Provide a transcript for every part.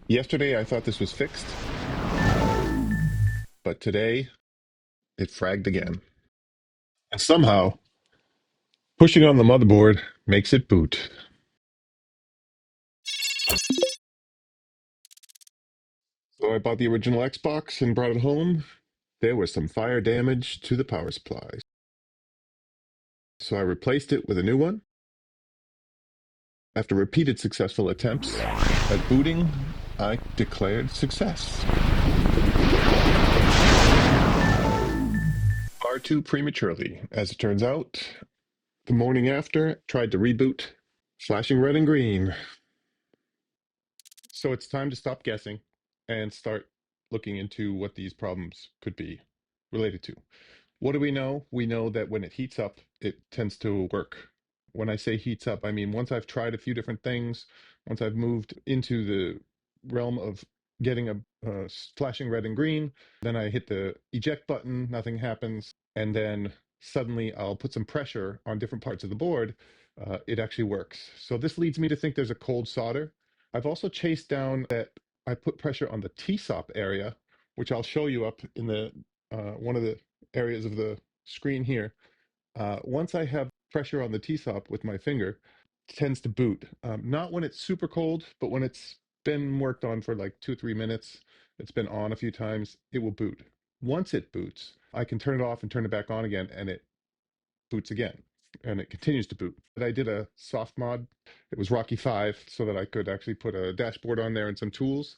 Yesterday I thought this was fixed, but today it fragged again. And somehow pushing on the motherboard makes it boot. So I bought the original Xbox and brought it home. There was some fire damage to the power supply. So I replaced it with a new one. After repeated successful attempts at booting, I declared success. Far too prematurely. As it turns out, the morning after, tried to reboot, flashing red and green. So it's time to stop guessing and start looking into what these problems could be related to. What do we know? We know that when it heats up, it tends to work. When I say heats up, I mean once I've tried a few different things, once I've moved into the realm of getting a flashing red and green, then I hit the eject button, nothing happens, and then suddenly I'll put some pressure on different parts of the board. It actually works. So this leads me to think there's a cold solder. I've also chased down that I put pressure on the TSOP area, which I'll show you up in the one of the areas of the screen here. Once I have pressure on the TSOP with my finger, it tends to boot. Not when it's super cold, but when it's been worked on for like 2 or 3 minutes, it's been on a few times, it will boot. Once it boots, I can turn it off and turn it back on again, and it boots again, and it continues to boot. But I did a soft mod. It was Rocky 5, so that I could actually put a dashboard on there and some tools.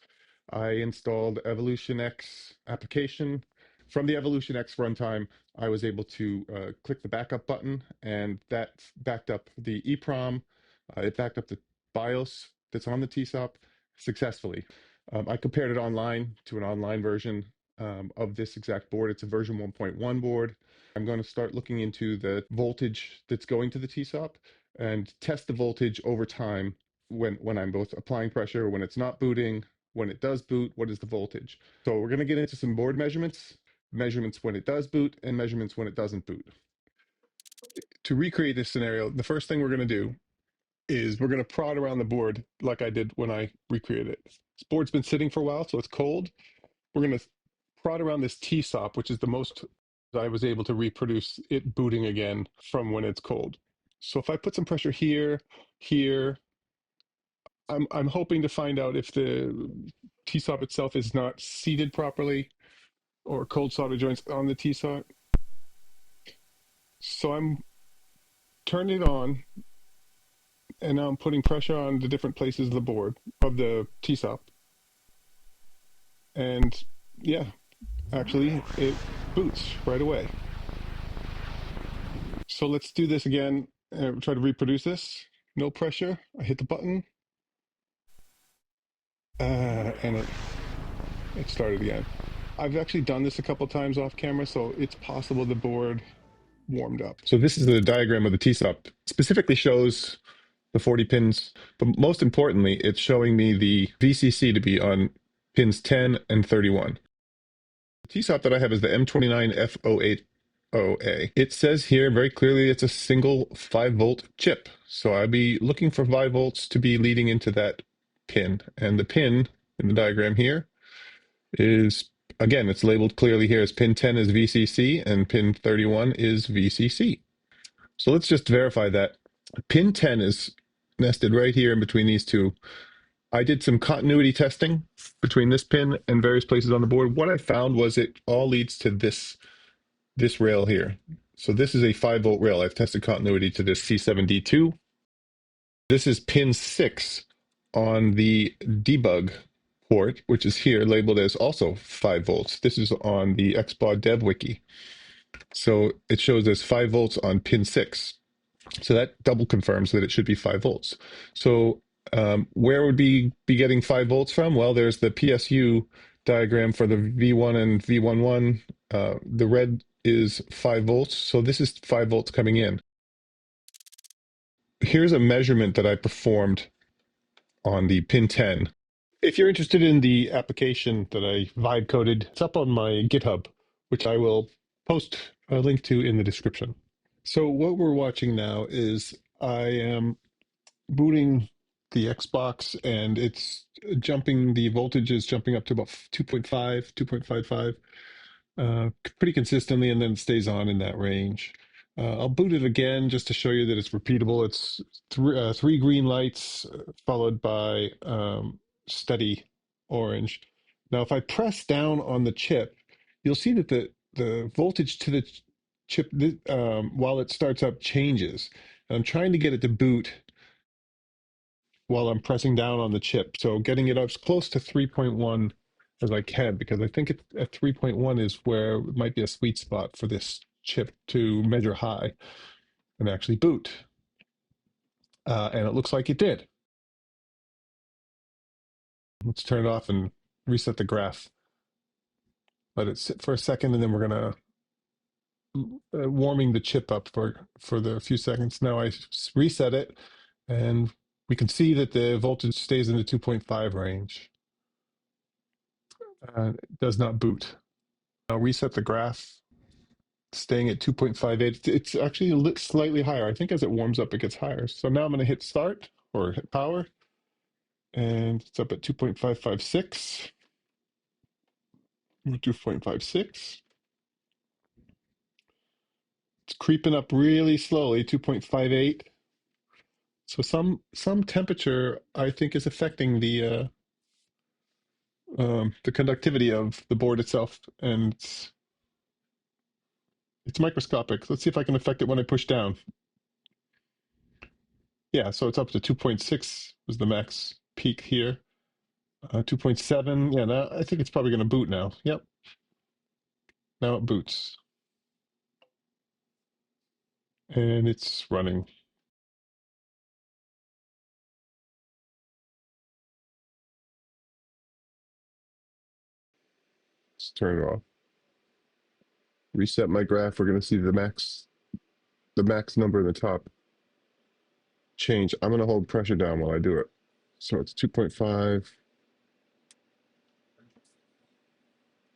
I installed Evolution X application. From the Evolution X runtime, I was able to click the backup button, and that backed up the EEPROM. It backed up the BIOS that's on the TSOP successfully. I compared it online to an online version of this exact board. It's a version 1.1 board. I'm going to start looking into the voltage that's going to the TSOP and test the voltage over time when I'm both applying pressure, when it's not booting, when it does boot, what is the voltage? So we're going to get into some board measurements, measurements when it does boot and measurements when it doesn't boot. To recreate this scenario, the first thing we're going to do is we're going to prod around the board like I did when I recreated it. This board's been sitting for a while, so it's cold. We're going to prod around this TSOP, which is the most I was able to reproduce it booting again from when it's cold. So if I put some pressure here, here, I'm hoping to find out if the TSOP itself is not seated properly or cold solder joints on the TSOP. So I'm turning it on, and now I'm putting pressure on the different places of the board of the TSOP. And yeah, actually it boots right away. So let's do this again and try to reproduce this. No pressure. I hit the button, and it started again. I've actually done this a couple times off camera, so it's possible the board warmed up. So this is the diagram of the TSOP. Specifically shows the 40 pins, but most importantly, it's showing me the VCC to be on pins 10 and 31. The TSOP that I have is the M29F080A. It says here very clearly it's a single 5-volt chip. So I'd be looking for 5 volts to be leading into that pin. And the pin in the diagram here is, again, it's labeled clearly here as pin 10 is VCC and pin 31 is VCC. So let's just verify that. Pin 10 is nested right here in between these two. I did some continuity testing between this pin and various places on the board. What I found was it all leads to this rail here. So this is a 5-volt rail. I've tested continuity to this C7D2. This is pin 6 on the debug port, which is here labeled as also 5 volts. This is on the XBAW dev wiki. So it shows as 5 volts on pin 6. So that double confirms that it should be 5 volts. So where would we be getting 5 volts from? Well, there's the PSU diagram for the V1 and V11. The red is 5 volts. So this is 5 volts coming in. Here's a measurement that I performed on the pin 10. If you're interested in the application that I vibe coded, it's up on my GitHub, which I will post a link to in the description. So what we're watching now is I am booting the Xbox, and it's jumping, the voltage is jumping up to about 2.5, 2.55, pretty consistently, and then it stays on in that range. I'll boot it again just to show you that it's repeatable. It's three green lights followed by steady orange. Now, if I press down on the chip, you'll see that the voltage to the chip, while it starts up, changes. And I'm trying to get it to boot while I'm pressing down on the chip. So getting it up as close to 3.1 as I can, because I think at 3.1 is where it might be a sweet spot for this chip to measure high and actually boot. And it looks like it did. Let's turn it off and reset the graph. Let it sit for a second, and then we're going to warming the chip up for the few seconds. Now I reset it, and we can see that the voltage stays in the 2.5 range. It does not boot. I'll reset the graph, staying at 2.58. It's actually slightly higher. I think as it warms up, it gets higher. So now I'm going to hit start or hit power, and it's up at 2.556. 2.56. It's creeping up really slowly, 2.58. So some temperature, I think, is affecting the conductivity of the board itself, and it's microscopic. Let's see if I can affect it when I push down. Yeah, so it's up to 2.6 was the max peak here. 2.7. Yeah, now I think it's probably going to boot now. Yep. Now it boots. And it's running. Let's turn it off. Reset my graph. We're going to see the max number in the top change. I'm going to hold pressure down while I do it. So it's 2.5.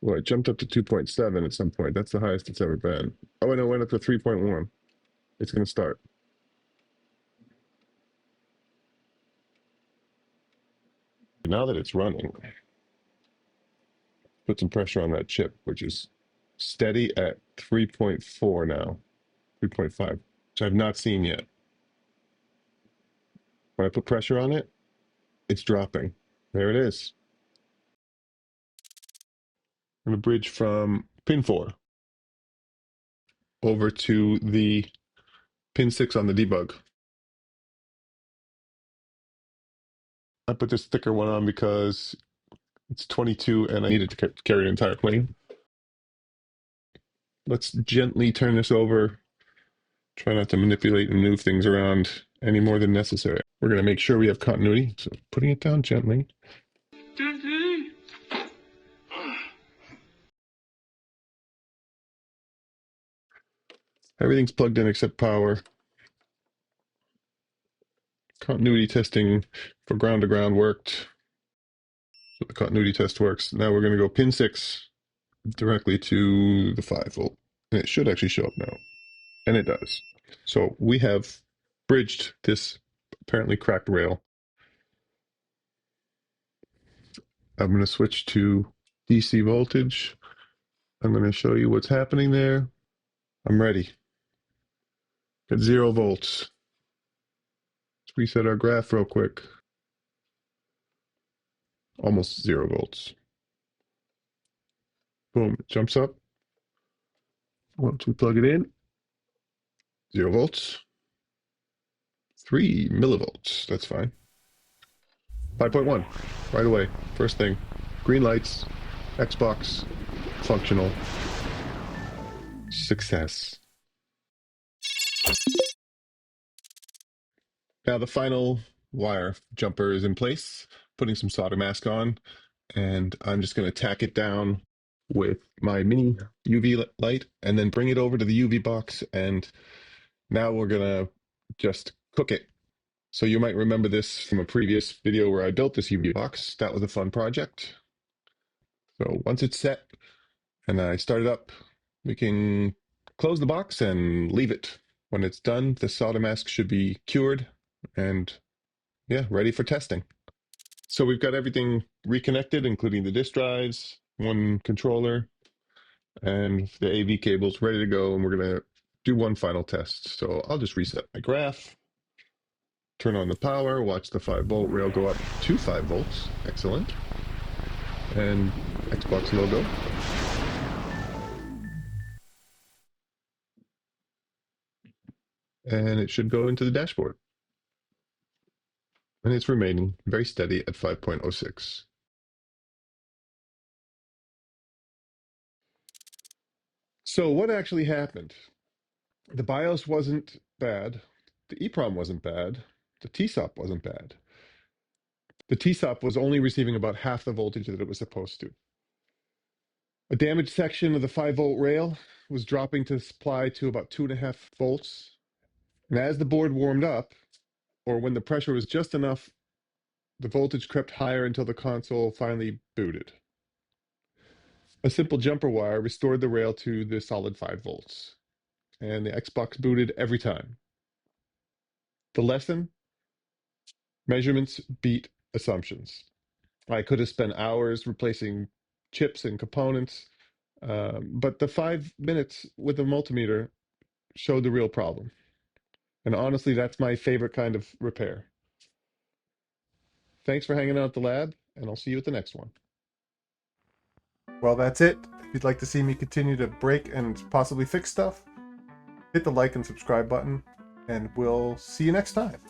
Well, it jumped up to 2.7 at some point. That's the highest it's ever been. Oh, and it went up to 3.1. It's going to start. Now that it's running, put some pressure on that chip, which is steady at 3.4 now, 3.5, which I've not seen yet. When I put pressure on it, it's dropping. There it is. I'm going to bridge from pin 4 over to the pin 6 on the debug. I put this thicker one on because it's 22 and I needed to carry an entire plane. Let's gently turn this over. Try not to manipulate and move things around any more than necessary. We're going to make sure we have continuity, so putting it down gently. Everything's plugged in except power. Continuity testing for ground to ground worked. So the continuity test works. Now we're going to go pin 6 directly to the 5 volt. And it should actually show up now. And it does. So we have bridged this apparently cracked rail. I'm going to switch to DC voltage. I'm going to show you what's happening there. I'm ready. At 0 volts. Let's reset our graph real quick. Almost 0 volts. Boom, it jumps up. Once we plug it in, 0 volts. 3 millivolts. That's fine. 5.1 right away. First thing. Green lights. Xbox. Functional. Success. Now the final wire jumper is in place. Putting some solder mask on. And I'm just going to tack it down with my mini UV light and then bring it over to the UV box. And now we're going to just cook it. So you might remember this from a previous video where I built this UV box. That was a fun project. So once it's set and I start it up, we can close the box and leave it. When it's done, the solder mask should be cured and yeah, ready for testing. So we've got everything reconnected, including the disk drives, one controller, and the AV cables ready to go. And we're going to do one final test. So I'll just reset my graph, turn on the power, watch the 5-volt rail go up to 5 volts. Excellent. And Xbox logo. And it should go into the dashboard. And it's remaining very steady at 5.06. So what actually happened? The BIOS wasn't bad. The EEPROM wasn't bad. The TSOP wasn't bad. The TSOP was only receiving about half the voltage that it was supposed to. A damaged section of the 5-volt rail was dropping to supply to about 2.5 volts. And as the board warmed up, or when the pressure was just enough, the voltage crept higher until the console finally booted. A simple jumper wire restored the rail to the solid 5 volts, and the Xbox booted every time. The lesson? Measurements beat assumptions. I could have spent hours replacing chips and components, but the 5 minutes with a multimeter showed the real problem. And honestly, that's my favorite kind of repair. Thanks for hanging out at the lab, and I'll see you at the next one. Well, that's it. If you'd like to see me continue to break and possibly fix stuff, hit the like and subscribe button, and we'll see you next time.